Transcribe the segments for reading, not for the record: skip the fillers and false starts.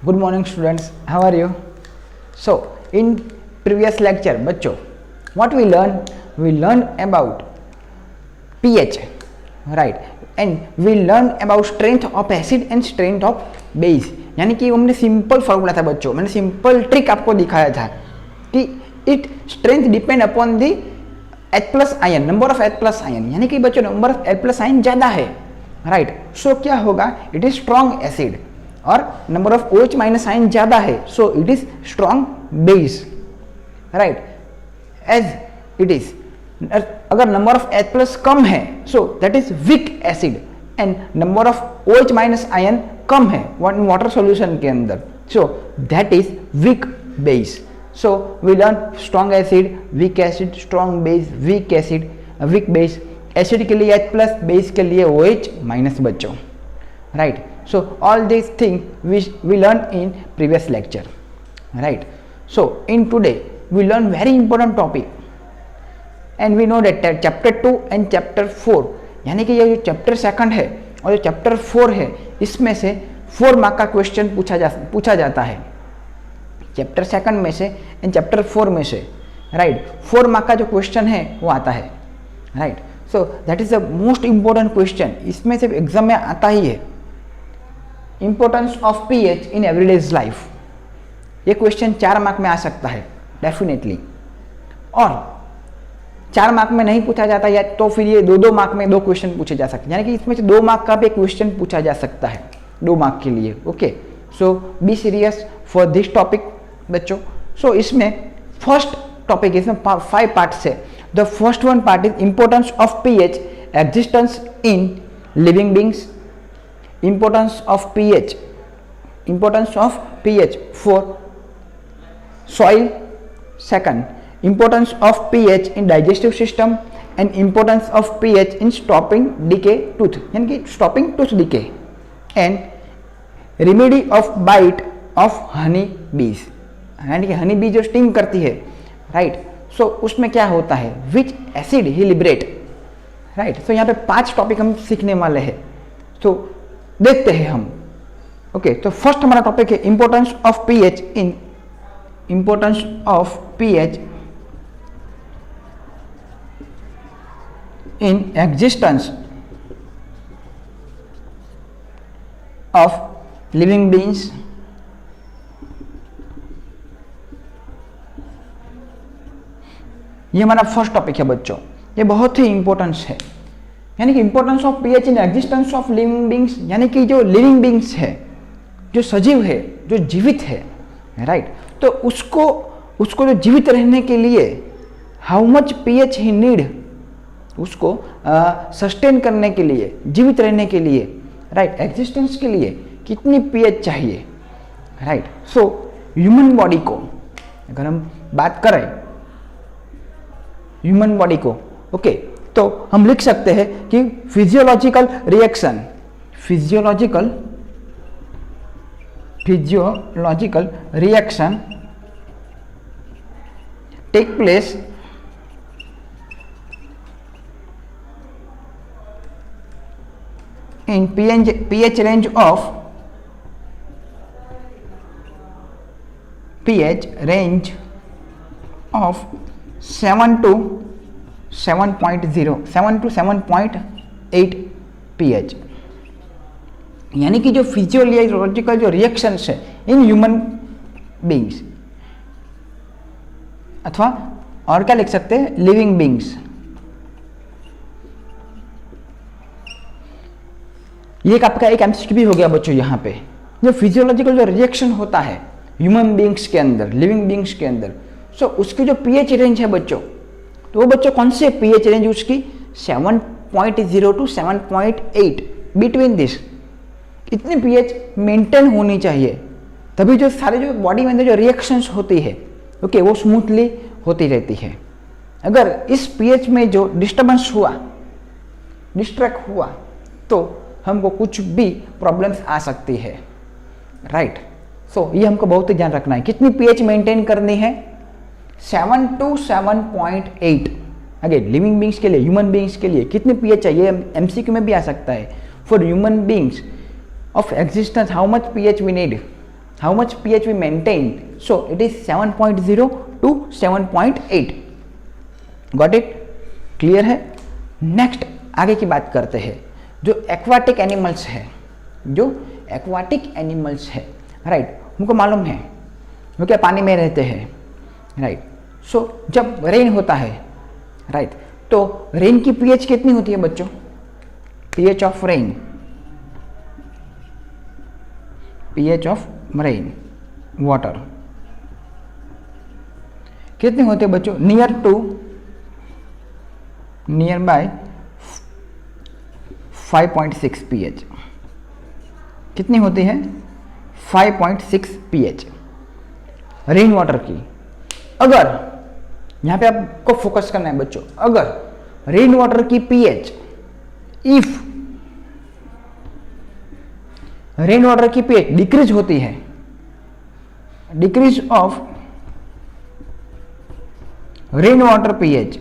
Good morning students, how are you? So in previous lecture बच्चों what we learned about pH, right? And we learned about strength of acid and strength of base. यानी कि हमने simple formula था बच्चों, मैंने simple trick आपको दिखाया था कि it strength depend upon the H plus ion, number of H plus ion, यानी कि बच्चों number of H plus ion ज़्यादा है, राइट? सो क्या होगा, इट इज स्ट्रॉन्ग एसिड, और number of OH minus ion ज़्यादा है, so it is strong base, right? As it is अगर नंबर ऑफ H प्लस कम है so that is weak acid, and number of OH minus ion कम है water solution के अंदर, सो that is weak base. So we learn strong acid, weak acid, strong base, weak acid, weak base. Acid के लिए H plus, base के लिए OH minus बच्चों, right? So all these things we learned in previous lecture, right? So in today we learn very important topic, and we know that chapter 2 and chapter 4, यानी कि ये जो chapter 2 है और जो chapter 4 है, इसमें से 4 मार्क का क्वेश्चन पूछा जाता है चैप्टर 2 में से एंड चैप्टर 4 में से, राइट? 4 मार्क का जो क्वेश्चन है वो आता है, right? So that is the most important question, इसमें से एग्जाम में आता ही है. Importance of pH in everydays life, ये क्वेश्चन 4 मार्क में आ सकता है डेफिनेटली, और 4 मार्क में नहीं पूछा जाता या तो फिर ये 2-2 मार्क में 2 क्वेश्चन पूछे जा सकते हैं, यानी कि इसमें से 2 मार्क का भी क्वेश्चन पूछा जा सकता है 2 मार्क के लिए. Okay, so be serious for this topic बच्चों. सो इसमें फर्स्ट टॉपिक, इसमें 5 पार्ट्स है. The first one part is importance of pH existence in living beings, importance of pH for soil. Second, importance of pH in digestive system, and importance of pH in stopping decay tooth, यानी कि stopping tooth decay, and remedy of bite of honey बीज, यानी कि honey bee जो sting करती है, right? सो उसमें क्या होता है, विच एसिड ही लिबरेट, राइट? सो यहाँ पे 5 टॉपिक हम सीखने वाले हैं, तो देखते हैं हम. ओके, तो फर्स्ट हमारा टॉपिक है importance of pH in existence of living beings. ये हमारा फर्स्ट टॉपिक है बच्चों, ये बहुत ही इंपॉर्टेंस है, यानी कि importance of pH in existence of living beings, यानी कि जो लिविंग बींग्स है, जो सजीव है, जो जीवित है, राइट? तो उसको जो जीवित रहने के लिए how much pH he need, उसको सस्टेन करने के लिए, जीवित रहने के लिए, राइट, एग्जिस्टेंस के लिए कितनी पीएच चाहिए, राइट? सो ह्यूमन बॉडी को अगर हम बात करें, ह्यूमन बॉडी को, ओके, तो हम लिख सकते हैं कि physiological reaction take place in pH range of 7 to 7.0, 7 to 7.8 pH, यानी कि जो फिजियोलॉजिकल जो रिएक्शंस है इन ह्यूमन बींग्स, अथवा और क्या लिख सकते हैं, लिविंग बींग्स. ये आपका एक एमसीक्यू भी हो गया बच्चों. यहाँ पे जो फिजियोलॉजिकल जो रिएक्शन होता है ह्यूमन बींग्स के अंदर, लिविंग बींग्स के अंदर, सो उसकी जो पीएच रेंज है बच्चों, तो वो बच्चों कौन से पीएच रेंज उसकी 7.0 टू 7.8, बिटवीन दिस इतनी पीएच मेंटेन होनी चाहिए, तभी जो सारे जो बॉडी में अंदर जो रिएक्शंस होती है, ओके, वो स्मूथली होती रहती है. अगर इस पीएच में जो डिस्टर्बेंस हुआ, डिस्ट्रैक्ट हुआ, तो हमको कुछ भी प्रॉब्लम्स आ सकती है, राइट? सो ये हमको बहुत ही ध्यान रखना है. कितनी पीएच मेंटेन करनी है, 7 टू 7.8. अगेन लिविंग बींग्स के लिए, ह्यूमन बींग्स के लिए कितनी पीएच चाहिए, एमसीक्यू में भी आ सकता है. For human beings of existence, how much pH we need, how much pH we maintained, so it is 7.0 to 7.8. Got it? Clear है? नेक्स्ट आगे की बात करते हैं, जो एक्वाटिक एनिमल्स है, जो एक्वाटिक एनिमल्स है, राइट, हमको मालूम है वो क्या पानी में रहते हैं, राइट. सो जब रेन होता है, राइट, तो रेन की पीएच कितनी होती है बच्चों? PH of rain, pH of rain water कितनी होती है बच्चों? Near by 5.6 pH. कितनी होती है? 5.6 pH रेन वाटर की. अगर यहां पे आपको फोकस करना है बच्चों, अगर रेन वाटर की pH, इफ रेन वाटर की pH डिक्रीज होती है, decrease of rain water pH,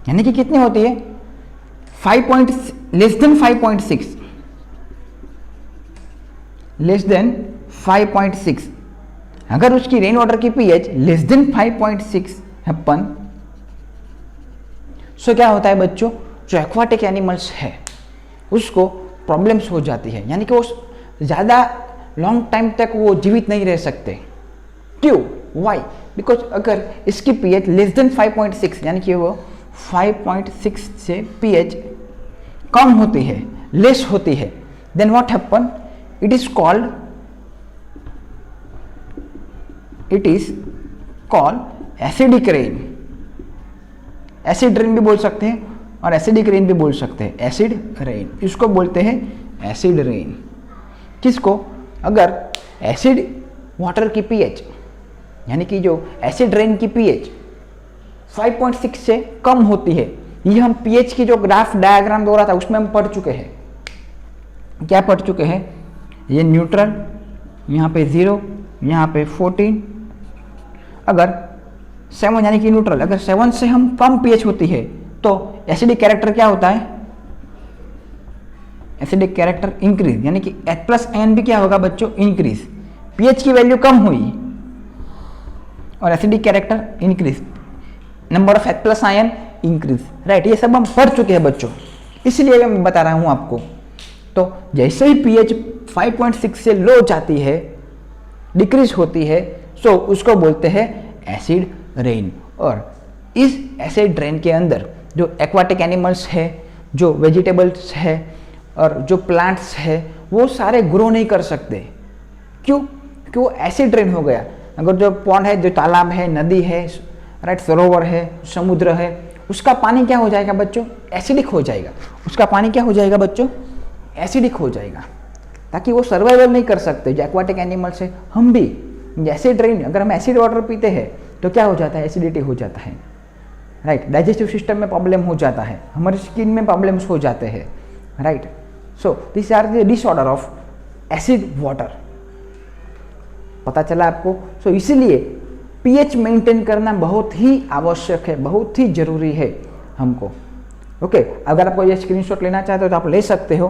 यानी कि कितनी होती है? Less than 5.6, less than 5.6. अगर उसकी रेन वाटर की pH लेस देन 5.6 हैपन, सो क्या होता है बच्चों? जो एक्वाटिक एनिमल्स है उसको प्रॉब्लम्स हो जाती है, यानी कि वो ज़्यादा लॉन्ग टाइम तक वो जीवित नहीं रह सकते. क्यों? वाई? बिकॉज अगर इसकी pH लेस देन 5.6, यानी कि वो 5.6 से pH कम होती है, लेस होती है, then what happen? It is called acidic rain. Acid rain भी बोल सकते हैं और एसिडिक रेन भी बोल सकते हैं. एसिड रेन, इसको बोलते हैं एसिड रेन. किसको? अगर एसिड वाटर की pH, यानी कि जो एसिड रेन की pH 5.6 से कम होती है, ये हम pH की जो ग्राफ डायग्राम दो रहा था उसमें हम पढ़ चुके हैं. क्या पढ़ चुके हैं? ये न्यूट्रल, यहाँ पे 0, यहाँ पे 14. अगर 7 यानी कि न्यूट्रल, अगर 7 से हम कम pH होती है तो एसिडिक कैरेक्टर क्या होता है? एसिडिक कैरेक्टर इंक्रीज, यानी कि H प्लस आयन भी क्या होगा बच्चों? इंक्रीज. pH की वैल्यू कम हुई और acidic character increase, number of H plus ion increase, right. ये सब हम पढ़ चुके हैं बच्चों, इसलिए मैं बता रहा हूं आपको. तो जैसे ही pH 5.6 से लो जाती है, डिक्रीज होती है, सो उसको बोलते हैं एसिड रेन. और इस एसिड रेन के अंदर जो एक्वाटिक एनिमल्स है, जो वेजिटेबल्स है और जो प्लांट्स है, वो सारे ग्रो नहीं कर सकते. क्यों? क्योंकि वो एसिड रेन हो गया. अगर जो पॉन्ड है, जो तालाब है, नदी है, राइट, सरोवर है, समुद्र है, उसका पानी क्या हो जाएगा बच्चों? एसिडिक हो जाएगा. उसका पानी क्या हो जाएगा बच्चों? एसिडिक हो जाएगा, ताकि वो सर्वाइवल नहीं कर सकते. जो एक्वाटिक एनिमल्स है, हम भी एसिड रेन, अगर हम एसिड वाटर पीते हैं तो क्या हो जाता है? एसिडिटी हो जाता है, राइट. डाइजेस्टिव सिस्टम में प्रॉब्लम हो जाता है, हमारी स्किन में प्रॉब्लम्स हो जाते हैं, right. So this are the disorder of acid water. पता चला आपको? सो इसीलिए pH मेंटेन करना बहुत ही आवश्यक है, बहुत ही जरूरी है हमको. ओके, अगर आपको ये स्क्रीनशॉट लेना चाहते हो तो आप ले सकते हो,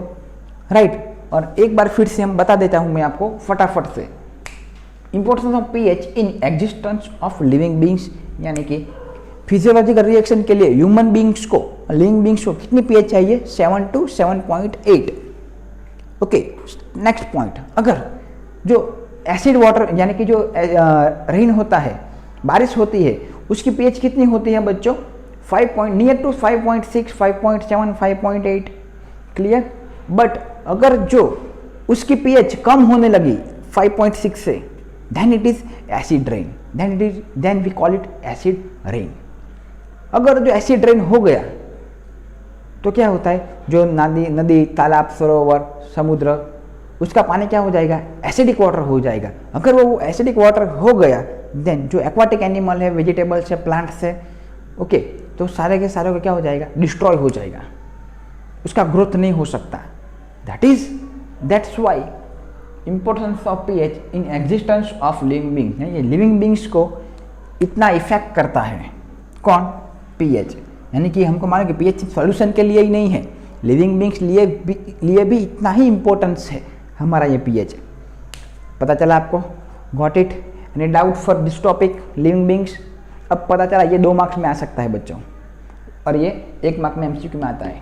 राइट. और एक बार फिर से हम बता देता हूं मैं आपको फटाफट से. Importance of pH in existence of living beings, यानी कि फिजियोलॉजिकल रिएक्शन के लिए ह्यूमन बींग्स को, लिविंग बींग्स को कितनी pH चाहिए? 7 to 7.8. Okay, next point. अगर जो एसिड वाटर यानी कि जो रेन होता है, बारिश होती है, उसकी pH कितनी होती है बच्चों? 5 नियर टू 5.6, 5.7, 5.8. क्लियर? बट अगर जो उसकी pH कम होने लगी 5.6 से, then it is acid rain, then we call it acid rain. अगर जो एसिड रेन हो गया तो क्या होता है? जो नदी, तालाब, सरोवर, समुद्र, उसका पानी क्या हो जाएगा? एसिडिक वाटर हो जाएगा. अगर वो एसिडिक वाटर हो गया, देन जो एक्वाटिक एनिमल है, वेजिटेबल्स है, प्लांट्स है, ओके, तो सारे के सारे को क्या हो जाएगा? डिस्ट्रॉय हो जाएगा, उसका ग्रोथ नहीं हो सकता. That's why importance of pH in existence of living beings. ये लिविंग बींग्स को इतना इफेक्ट करता है. कौन? pH. यानी कि हमको मानो कि pH सॉल्यूशन के लिए ही नहीं है, लिविंग बींग्स लिए भी इतना ही इंपॉर्टेंस है, हमारा ये पीएच। पता चला आपको? Got it? Any doubt for this topic living beings? अब पता चला ये 2 मार्क्स में आ सकता है बच्चों, और ये 1 मार्क में एमसीक्यू में आता है,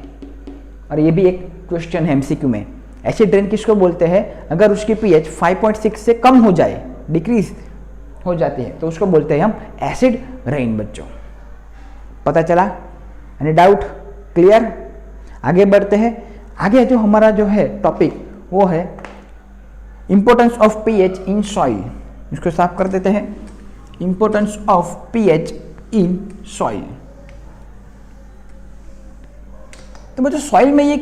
और ये भी एक क्वेश्चन है एमसीक्यू में। एसिड रेन किसको बोलते हैं? अगर उसकी पीएच 5.6 से कम हो जाए, डिक्रीज हो जाती है, तो उसको बोलते हैं हम एसिड रेन बच्चों। पता चला? Any doubt? क्लियर? आगे बढ़ते हैं। आगे जो हमारा जो है टॉपिक वो है importance of pH in soil. इसको साफ कर देते हैं। Importance of pH in soil. तो बच्चों सॉइल में ये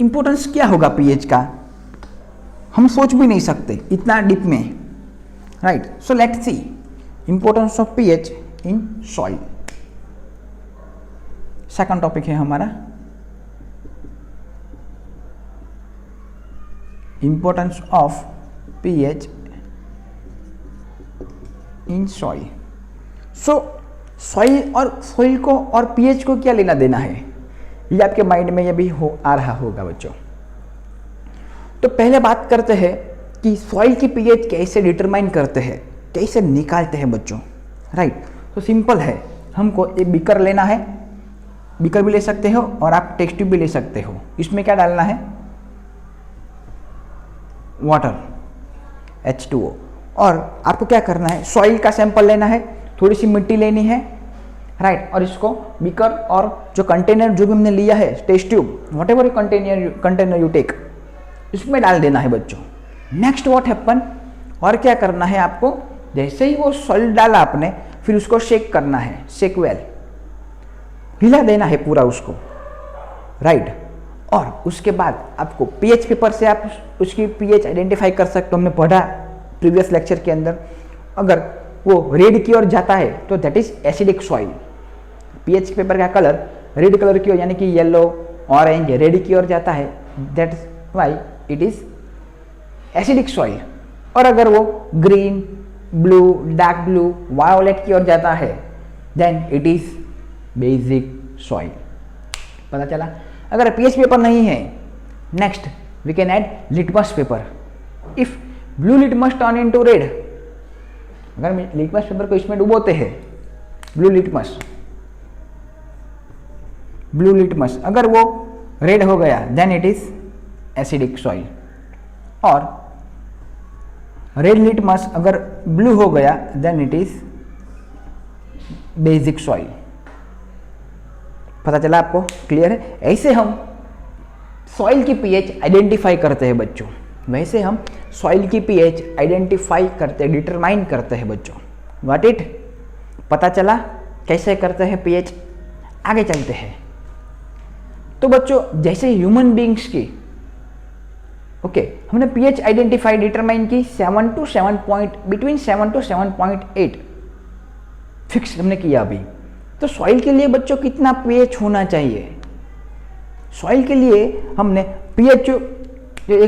इंपॉर्टेंस क्या होगा पीएच का, हम सोच भी नहीं सकते इतना डीप में, right? So let's see importance of pH in soil. Second topic है हमारा importance of pH in soil. So soil और सॉइल को और पीएच को क्या लेना देना है, ये आपके माइंड में ये भी आ रहा होगा बच्चों। तो पहले बात करते हैं कि सॉइल की पीएच कैसे डिटरमाइन करते हैं, कैसे निकालते हैं बच्चों, राइट? तो सिंपल है, हमको एक बीकर लेना है, बीकर भी ले सकते हो और आप टेस्ट ट्यूब भी ले सकते हो। इसमें क्या डालना है? Water H2O। और आपको क्या करना है? सॉइल का सैंपल लेना है, थोड़ी सी मिट्टी लेनी है, राइट? और इसको बीकर और जो कंटेनर जो भी हमने लिया है, test tube, whatever container you take, इसमें डाल देना है बच्चों। नेक्स्ट व्हाट हैपन, और क्या करना है आपको? जैसे ही वो सॉइल डाला आपने, फिर उसको शेक करना है, शेक वेल, हिला देना है पूरा उसको, राइट? और उसके बाद आपको पीएच पेपर से आप उसकी पीएच आइडेंटिफाई कर सकते हो। हमने पढ़ा प्रीवियस लेक्चर के अंदर, अगर वो रेड की ओर जाता है तो that is acidic soil. PH paper का कलर रेड कलर की ओर, यानी कि येलो, ऑरेंज, रेड की ओर जाता है, that's why it is acidic soil. और अगर वो green, blue, dark blue, violet की ओर जाता है, then it is basic soil. पता चला? अगर पीएच पेपर नहीं है, next we can add litmus paper. If blue litmus turn into red, अगर लिटमस पेपर को इसमें डुबोते हैं, ब्लू लिटमस अगर वो रेड हो गया, then it is acidic soil. और रेड लिटमस अगर ब्लू हो गया, then it is basic soil. पता चला आपको? क्लियर है? ऐसे हम सॉइल की पीएच आइडेंटिफाई करते हैं बच्चों, वैसे हम सॉइल की पीएच आइडेंटिफाई करते हैं, डिटरमाइन करते हैं बच्चों। What it? पता चला कैसे करते हैं पीएच? आगे चलते हैं। तो बच्चों जैसे ह्यूमन बींग्स की, ओके, हमने पीएच आइडेंटिफाई डिटरमाइन की बिटवीन 7 to 7.8 फिक्स हमने किया अभी। तो सॉइल के लिए बच्चों कितना पीएच होना चाहिए? सॉइल के लिए हमने पीएच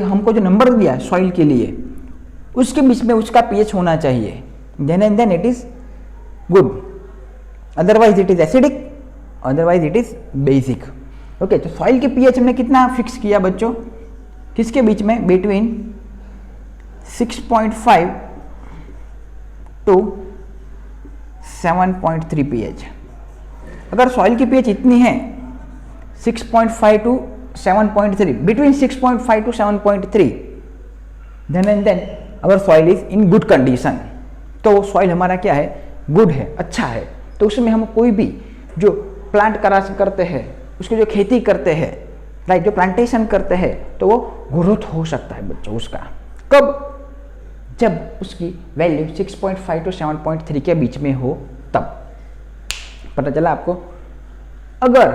हमको जो नंबर दिया सॉइल के लिए, उसके बीच में उसका पीएच होना चाहिए, then it is good, otherwise it is acidic, otherwise it is basic. Okay, तो सॉइल के पीएच हमने कितना फिक्स किया बच्चों? किसके बीच में? Between 6.5 to 7.3 pH. अगर सॉइल की पीएच इतनी है 6.5 to 7.3, between 6.5 to 7.3, then our soil is in good condition, तो सॉइल हमारा क्या है? गुड है, अच्छा है। तो उसमें हम कोई भी जो प्लांट करते हैं, उसकी जो खेती करते हैं, राइट, जो प्लांटेशन करते हैं, तो वो ग्रोथ हो सकता है बच्चों उसका। कब? जब उसकी वैल्यू 6.5 to 7.3 के बीच में हो, तब। पता चला आपको? अगर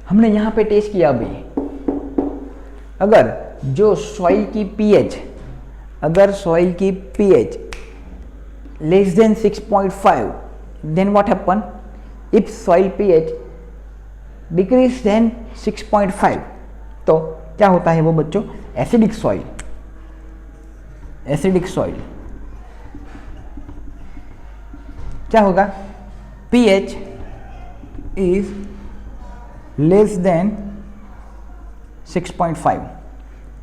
हमने यहाँ पे टेस्ट किया अभी, अगर जो सॉइल की पीएच, अगर सॉइल की pH less than 6.5, then what happen? If soil pH decrease than 6.5, तो क्या होता है वो बच्चों? Acidic soil. एसिडिक सॉइल क्या होगा? PH is less than 6.5,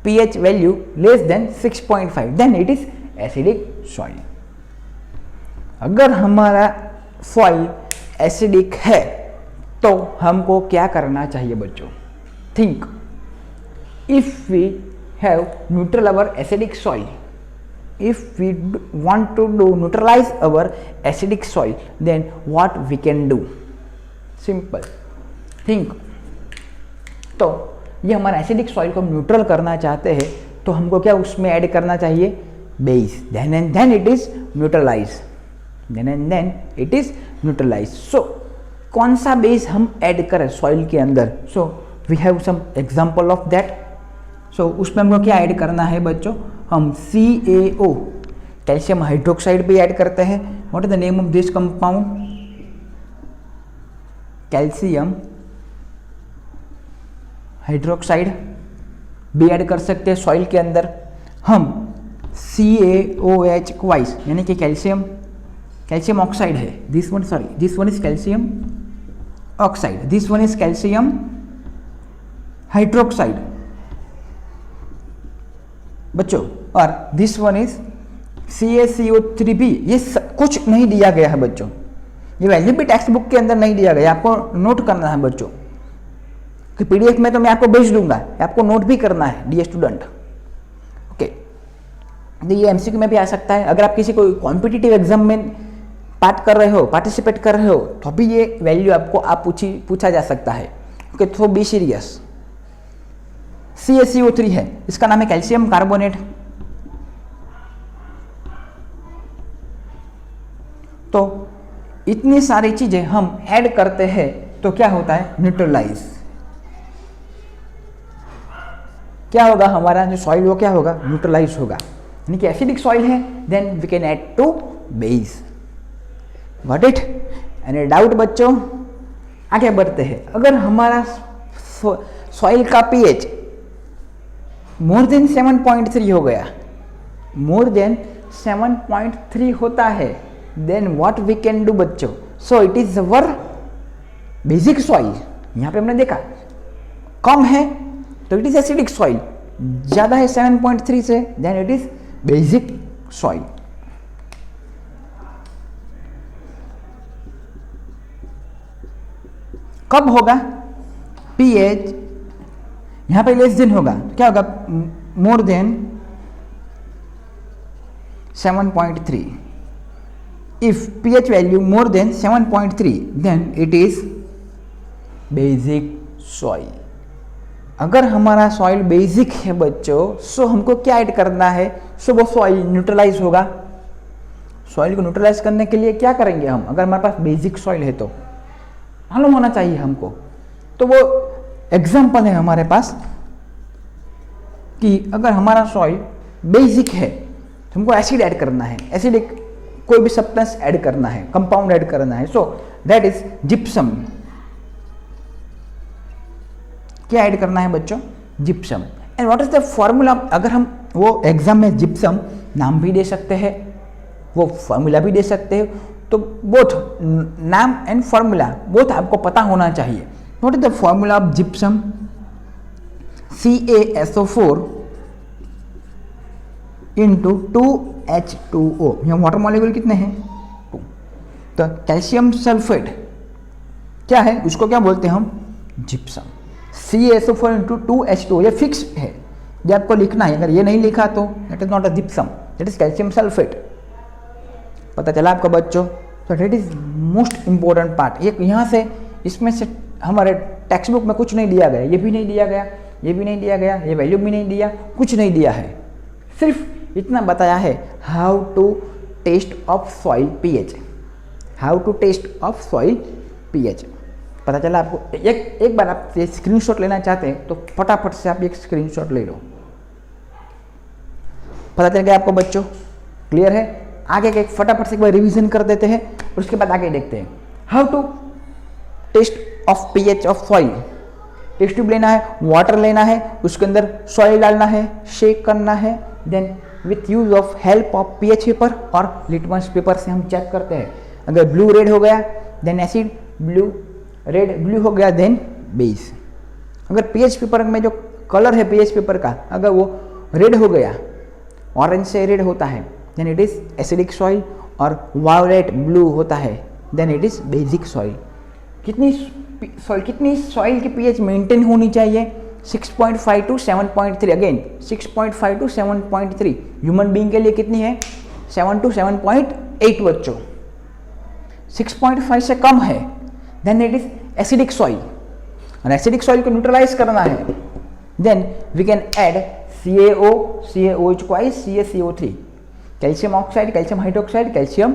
pH value less than 6.5 then it is acidic soil. अगर हमारा सॉइल एसिडिक है तो हमको क्या करना चाहिए बच्चों? Think, if we have neutral our acidic soil, if we want to do neutralize our acidic soil, then what we can do? Simple, think। तो ये हमारा एसिडिक सॉइल को न्यूट्रल करना चाहते हैं तो हमको क्या उसमें ऐड करना चाहिए? Base, then and then it is neutralize, then and then it is neutralize. So कौन सा बेस हम ऐड करें सॉइल के अंदर? So we have some example of that. So उसमें हमको क्या ऐड करना है बच्चों? हम CaO, कैल्शियम हाइड्रोक्साइड भी ऐड करते हैं। What is the name of this compound? Calcium hydroxide भी ऐड कर सकते हैं सॉइल के अंदर। हम CaOH क्वाइस यानी कि कैल्शियम ऑक्साइड है, this one is calcium oxide, this one is calcium hydroxide बच्चों, और दिस वन इज CaCO3 भी। ये कुछ नहीं दिया गया है बच्चों, ये वैल्यू भी टेक्स्ट बुक के अंदर नहीं दिया गया, आपको नोट करना है बच्चों कि PDF में तो मैं आपको भेज दूंगा, आपको नोट भी करना है डियर स्टूडेंट। ओके, तो ये MCQ में भी आ सकता है। अगर आप किसी कोई कॉम्पिटिटिव एग्जाम में पार्टिसिपेट कर रहे हो तो भी ये वैल्यू आपको पूछा जा सकता है। ओके, तो बी सीरियस। CaCO3 है, इसका नाम है कैल्शियम कार्बोनेट। तो इतनी सारी चीजें हम ऐड करते हैं तो क्या होता है? न्यूट्रलाइज। क्या होगा? हमारा जो सॉइल वो क्या होगा? न्यूट्रलाइज होगा। यानी कि एसिडिक सॉइल है, then we can add to base. Got it? Any doubt बच्चों? आगे बढ़ते हैं। अगर हमारा सॉइल का pH मोर देन 7.3 हो गया, मोर देन 7.3 होता है, then what we can do बच्चों? So it is our basic soil. यहां पे हमने देखा कम है तो इट इज एसिडिक सॉइल, ज्यादा है 7.3 से, then it is basic soil. कब होगा pH? यहां पे लेस देन होगा तो क्या होगा? More than 7.3। If pH value more than 7.3 then it is basic soil. अगर हमारा सॉइल बेसिक है बच्चों, सो हमको क्या ऐड करना है? सो वो सॉइल न्यूट्रलाइज होगा। सॉइल को न्यूट्रलाइज करने के लिए क्या करेंगे हम? अगर हमारे पास बेसिक सॉइल है तो मालूम होना चाहिए हमको। तो वो एग्जाम्पल है हमारे पास कि अगर हमारा सॉइल बेसिक है तो हमको एसिड ऐड करना है, एसिडिक कोई भी सब्सटेंस ऐड करना है, कंपाउंड ऐड करना है। So that is gypsum. क्या ऐड करना है बच्चों? Gypsum. And what is the formula? अगर हम वो एग्जाम में जिप्सम नाम भी दे सकते हैं, वो फॉर्मूला भी दे सकते हैं, तो बोथ नाम एंड फॉर्मूला बोथ आपको पता होना चाहिए। What is the formula of gypsum? CaSO4 into 2H2O। यहाँ वाटर मॉलिक्यूल कितने हैं? 2। तो कैल्शियम सल्फेट क्या है? उसको क्या बोलते हैं हम? जिप्सम। CaSO4 इंटू 2H2O, ये फिक्स है, ये आपको लिखना है। अगर ये नहीं लिखा तो that is not a gypsum, that is calcium sulphate. पता चला आपको बच्चों? तो that is most important part. ये यहाँ से इसमें से हमारे टेक्स्ट बुक में कुछ नहीं दिया गया, ये भी नहीं दिया गया, ये भी नहीं दिया गया, ये वैल्यू भी नहीं दिया, कुछ नहीं दिया है, सिर्फ इतना बताया है how to test of soil pH, how to test of soil pH। पता चला आपको? एक बार आप ये स्क्रीनशॉट लेना चाहते हैं तो फटाफट से आप एक स्क्रीनशॉट ले लो। पता चल गया आपको बच्चों? क्लियर है? आगे के फटाफट से एक बार रिवीजन कर देते हैं और उसके बाद आगे देखते हैं how to test of pH of soil. Test tube लेना है, वाटर लेना है, उसके अंदर सॉइल डालना है, शेक करना है, then with use of help of pH paper और लिटमस पेपर से हम चेक करते हैं। अगर ब्लू रेड हो गया then acid, blue red blue हो गया देन बेस। अगर pH पेपर में जो कलर है पीएच पेपर का, अगर वो रेड हो गया, ऑरेंज से रेड होता है, then it is acidic soil, और वायलेट ब्लू होता है then it is basic soil. कितनी सॉइल की पीएच मेंटेन होनी चाहिए? 6.5 to 7.3। Again 6.5 to 7.3। Human being के लिए कितनी है? 7 टू 7.8 बच्चों। 6.5 से कम है then it is acidic soil, और एसिडिक सॉइल को न्यूट्रलाइज करना है, then we can add CaOH को CaCO3, calcium oxide, calcium hydroxide, calcium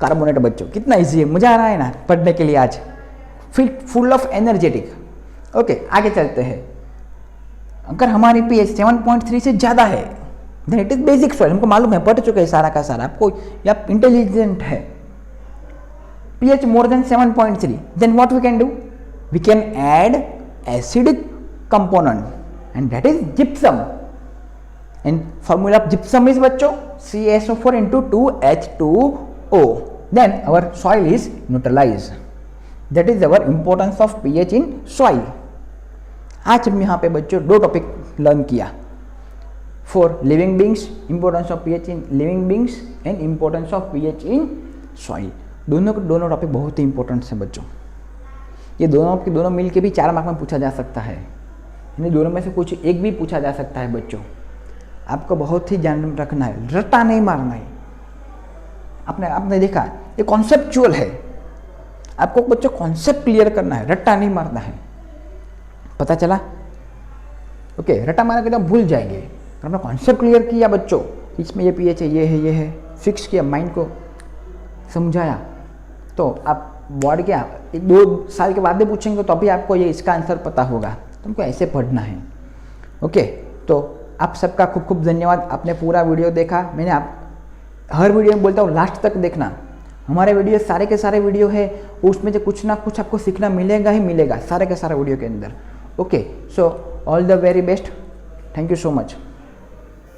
carbonate. बच्चों कितना इजी है, मजा आ रहा है ना पढ़ने के लिए आज, फुल ऑफ एनर्जेटिक। ओके आगे चलते हैं। अगर हमारी पीएच 7.3 से ज़्यादा है then it is basic soil, हमको मालूम है, पढ़ चुके हैं सारा का सारा, आपको आप इंटेलिजेंट है। pH more than 7.3, then what we can do? We can add acidic component and that is gypsum, and formula of gypsum is बच्चों CaSO4 into 2H2O, then our soil is neutralized. That is our importance of pH in soil. आज हम यहाँ पे बच्चों दो topic learn किया, for living beings, importance of pH in living beings and importance of pH in soil. दोनों topic बहुत ही important है बच्चों। ये दोनों मिल के भी 4 मार्क में पूछा जा सकता है, इन दोनों में से कुछ एक भी पूछा जा सकता है बच्चों। आपको बहुत ही ध्यान रखना है, रट्टा नहीं मारना है। आपने देखा ये कॉन्सेप्चुअल है, आपको बच्चों कॉन्सेप्ट क्लियर करना है, रट्टा नहीं मारना है। पता चला? ओके रट्टा मारने के तो भूल जाएंगे। आपने कॉन्सेप्ट क्लियर किया बच्चों, इसमें ये पीएच है, ये है, फिक्स किया, माइंड को समझाया, तो आप बोर्ड क्या 2 साल के बाद भी पूछेंगे तो अभी आपको ये इसका आंसर पता होगा। तुमको ऐसे पढ़ना है। ओके तो आप सबका खूब खूब धन्यवाद, आपने पूरा वीडियो देखा। मैंने हर वीडियो में बोलता हूँ लास्ट तक देखना, हमारे वीडियो सारे के सारे वीडियो है, उसमें से कुछ ना कुछ आपको सीखना मिलेगा ही मिलेगा, सारे के सारे वीडियो के अंदर। Okay so all the very best, thank you so much.